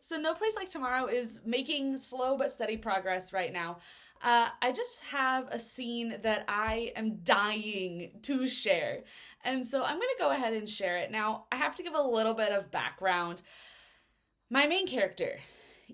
So No Place Like Tomorrow is making slow but steady progress right now. I just have a scene that I am dying to share. And so I'm going to go ahead and share it. Now, I have to give a little bit of background. My main character,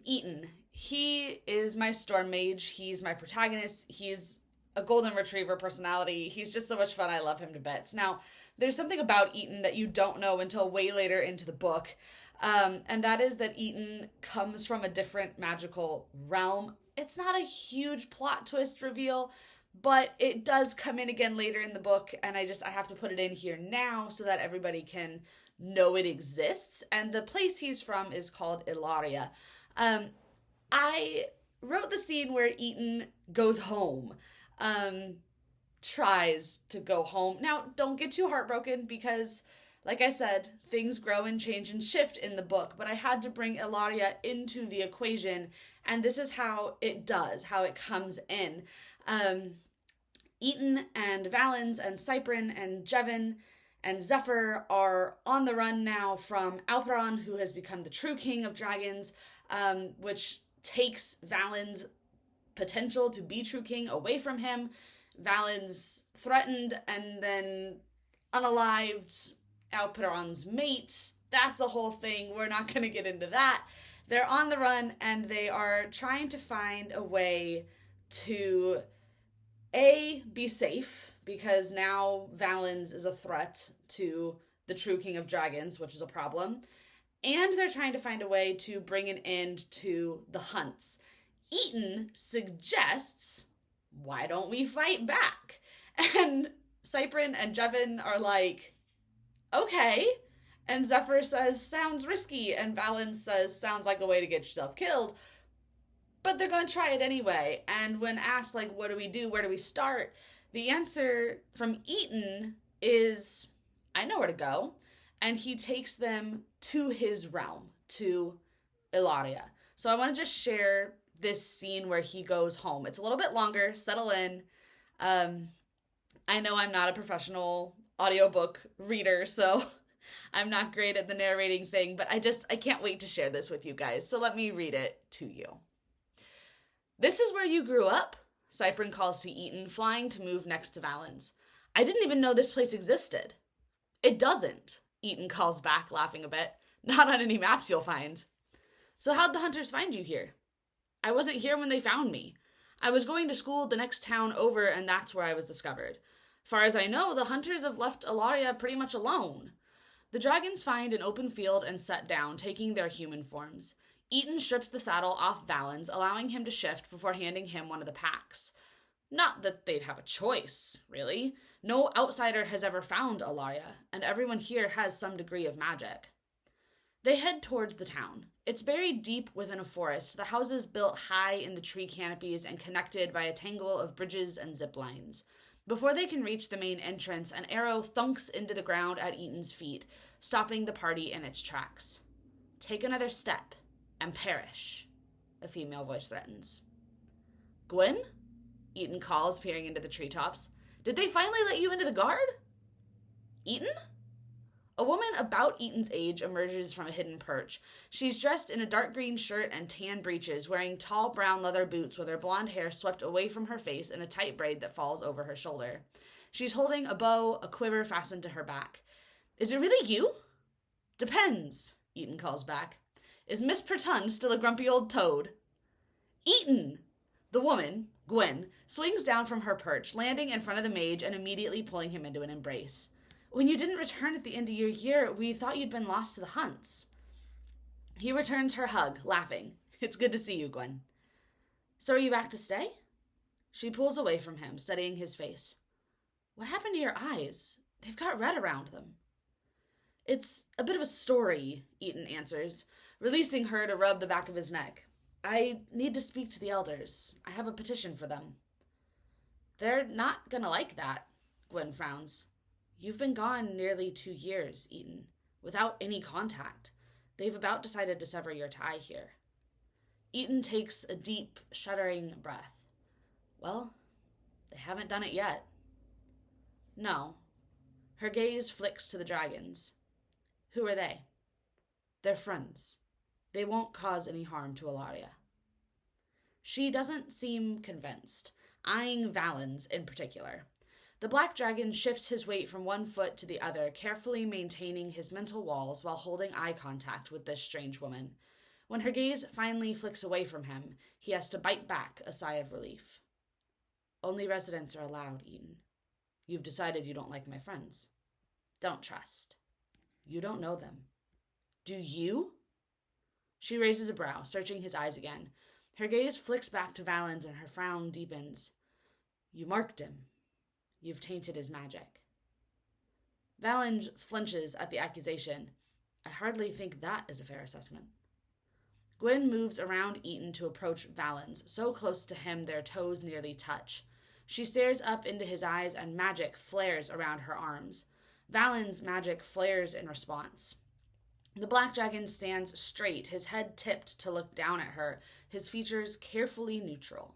Eyton, he is my storm mage. He's my protagonist. He's a golden retriever personality. He's just so much fun. I love him to bits. Now, there's something about Eyton that you don't know until way later into the book. And that is that Eyton comes from a different magical realm. It's not a huge plot twist reveal, but it does come in again later in the book, and I have to put it in here now so that everybody can know it exists. And the place he's from is called Elaria. I wrote the scene where Eyton goes home. Tries to go home. Now, don't get too heartbroken because, like I said, things grow and change and shift in the book, but I had to bring Elaria into the equation, and this is how it does, how it comes in. Eyton and Valens and Cyprin and Jevin and Zephyr are on the run now from Alperon, who has become the true king of dragons, which takes Valens' potential to be true king away from him. Valens threatened and then unalived Alperon's mate. That's a whole thing. We're not going to get into that. They're on the run, and they are trying to find a way to, A, be safe, because now Valens is a threat to the true king of dragons, which is a problem. And they're trying to find a way to bring an end to the hunts. Eyton suggests, why don't we fight back? And Cyprin and Jevin are like, okay. And Zephyr says, sounds risky. And Valens says, sounds like a way to get yourself killed. But they're going to try it anyway. And when asked, like, what do we do? Where do we start? The answer from Eyton is, I know where to go. And he takes them to his realm, to Elaria. So I want to just share this scene where he goes home. It's a little bit longer. Settle in. I know I'm not a professional audiobook reader, so I'm not great at the narrating thing, but I can't wait to share this with you guys. So let me read it to you. This is where you grew up? Cyprin calls to Eyton, flying to move next to Valens. I didn't even know this place existed. It doesn't, Eyton calls back, laughing a bit. Not on any maps you'll find. So how'd the hunters find you here? I wasn't here when they found me. I was going to school the next town over, and that's where I was discovered. Far as I know, the hunters have left Elaria pretty much alone. The dragons find an open field and set down, taking their human forms. Eyton strips the saddle off Valens, allowing him to shift before handing him one of the packs. Not that they'd have a choice, really. No outsider has ever found Elaria, and everyone here has some degree of magic. They head towards the town. It's buried deep within a forest, the houses built high in the tree canopies and connected by a tangle of bridges and zip lines. Before they can reach the main entrance, an arrow thunks into the ground at Eyton's feet, stopping the party in its tracks. Take another step and perish, a female voice threatens. Gwen? Eyton calls, peering into the treetops. Did they finally let you into the guard? Eyton? A woman about Eyton's age emerges from a hidden perch. She's dressed in a dark green shirt and tan breeches, wearing tall brown leather boots with her blonde hair swept away from her face in a tight braid that falls over her shoulder. She's holding a bow, a quiver fastened to her back. Is it really you? Depends, Eyton calls back. Is Miss Pertun still a grumpy old toad? Eyton! The woman, Gwen, swings down from her perch, landing in front of the mage and immediately pulling him into an embrace. When you didn't return at the end of your year, we thought you'd been lost to the hunts. He returns her hug, laughing. It's good to see you, Gwen. So are you back to stay? She pulls away from him, studying his face. What happened to your eyes? They've got red around them. It's a bit of a story, Eyton answers, releasing her to rub the back of his neck. I need to speak to the elders. I have a petition for them. They're not gonna like that, Gwen frowns. You've been gone nearly 2 years, Eyton, without any contact. They've about decided to sever your tie here. Eyton takes a deep, shuddering breath. Well, they haven't done it yet. No. Her gaze flicks to the dragons. Who are they? They're friends. They won't cause any harm to Elaria. She doesn't seem convinced, eyeing Valens in particular. The black dragon shifts his weight from one foot to the other, carefully maintaining his mental walls while holding eye contact with this strange woman. When her gaze finally flicks away from him, he has to bite back a sigh of relief. Only residents are allowed, Eyton. You've decided you don't like my friends. Don't trust. You don't know them. Do you? She raises a brow, searching his eyes again. Her gaze flicks back to Valens and her frown deepens. You marked him. You've tainted his magic. Valens flinches at the accusation. I hardly think that is a fair assessment. Gwyn moves around Eyton to approach Valens, so close to him their toes nearly touch. She stares up into his eyes and magic flares around her arms. Valens' magic flares in response. The black dragon stands straight, his head tipped to look down at her, his features carefully neutral.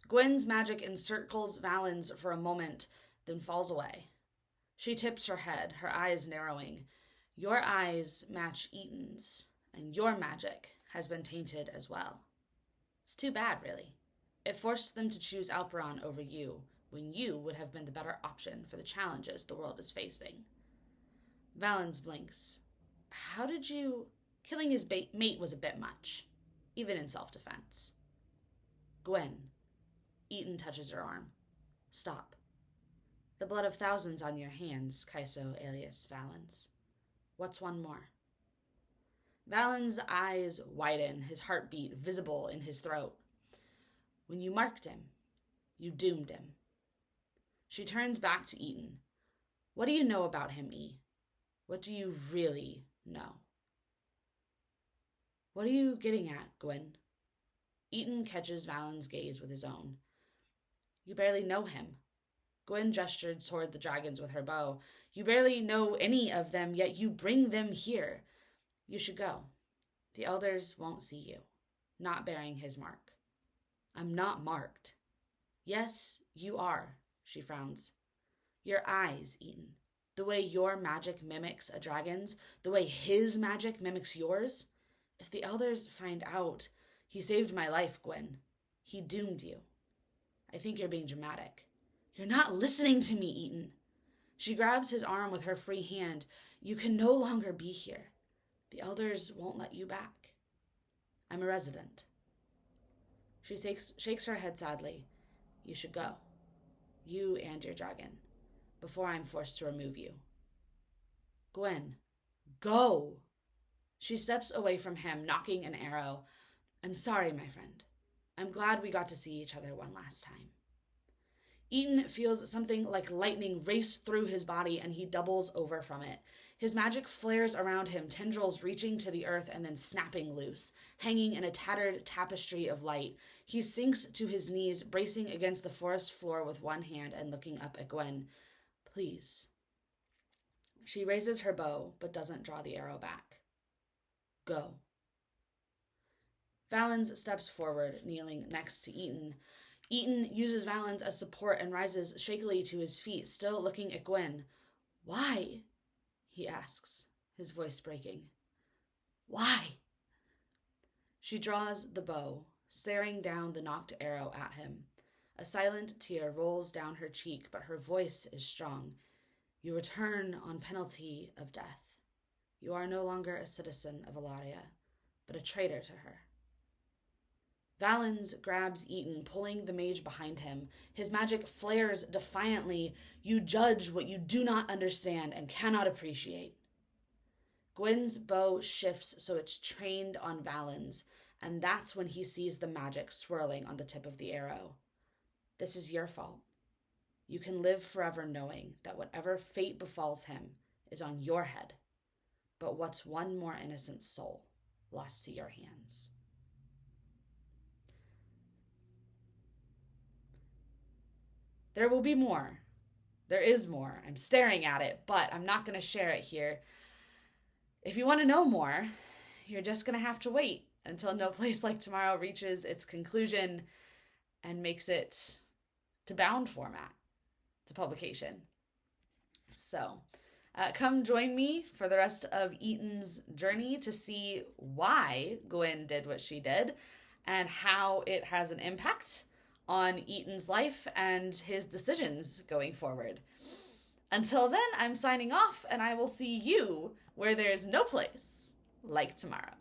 Gwyn's magic encircles Valens for a moment, then falls away. She tips her head, her eyes narrowing. Your eyes match Eyton's, and your magic has been tainted as well. It's too bad, really. It forced them to choose Alperon over you, when you would have been the better option for the challenges the world is facing. Valens blinks. How did you... Killing his mate was a bit much, even in self-defense. Gwyn. Eyton touches her arm. Stop. The blood of thousands on your hands, Kaiso alias Valens. What's one more? Valens' eyes widen, his heartbeat visible in his throat. When you marked him, you doomed him. She turns back to Eyton. What do you know about him, E? What do you really know? What are you getting at, Gwyn? Eyton catches Valens' gaze with his own. You barely know him. Gwyn gestured toward the dragons with her bow. You barely know any of them, yet you bring them here. You should go. The elders won't see you, not bearing his mark. I'm not marked. Yes, you are, she frowns. Your eyes, Eyton. The way your magic mimics a dragon's, the way his magic mimics yours. If the elders find out, he saved my life, Gwyn. He doomed you. I think you're being dramatic. You're not listening to me, Eyton. She grabs his arm with her free hand. You can no longer be here. The elders won't let you back. I'm a resident. She shakes her head sadly. You should go. You and your dragon. Before I'm forced to remove you. Gwyn, go! She steps away from him, knocking an arrow. I'm sorry, my friend. I'm glad we got to see each other one last time. Eyton feels something like lightning race through his body, and he doubles over from it. His magic flares around him, tendrils reaching to the earth and then snapping loose, hanging in a tattered tapestry of light. He sinks to his knees, bracing against the forest floor with one hand and looking up at Gwyn. Please. She raises her bow, but doesn't draw the arrow back. Go. Valens steps forward, kneeling next to Eyton. Eyton uses Valens as support and rises shakily to his feet, still looking at Gwyn. Why? He asks, his voice breaking. Why? She draws the bow, staring down the knocked arrow at him. A silent tear rolls down her cheek, but her voice is strong. You return on penalty of death. You are no longer a citizen of Elaria, but a traitor to her. Valens grabs Eyton, pulling the mage behind him. His magic flares defiantly. You judge what you do not understand and cannot appreciate. Gwyn's bow shifts so it's trained on Valens, and that's when he sees the magic swirling on the tip of the arrow. This is your fault. You can live forever knowing that whatever fate befalls him is on your head, but what's one more innocent soul lost to your hands? There will be more. There is more. I'm staring at it, but I'm not going to share it here. If you want to know more, you're just going to have to wait until No Place Like Tomorrow reaches its conclusion and makes it to bound format, to publication. So, Come join me for the rest of Eyton's journey to see why Gwyn did what she did and how it has an impact on Eyton's life and his decisions going forward. Until then, I'm signing off, and I will see you where there's no place like tomorrow.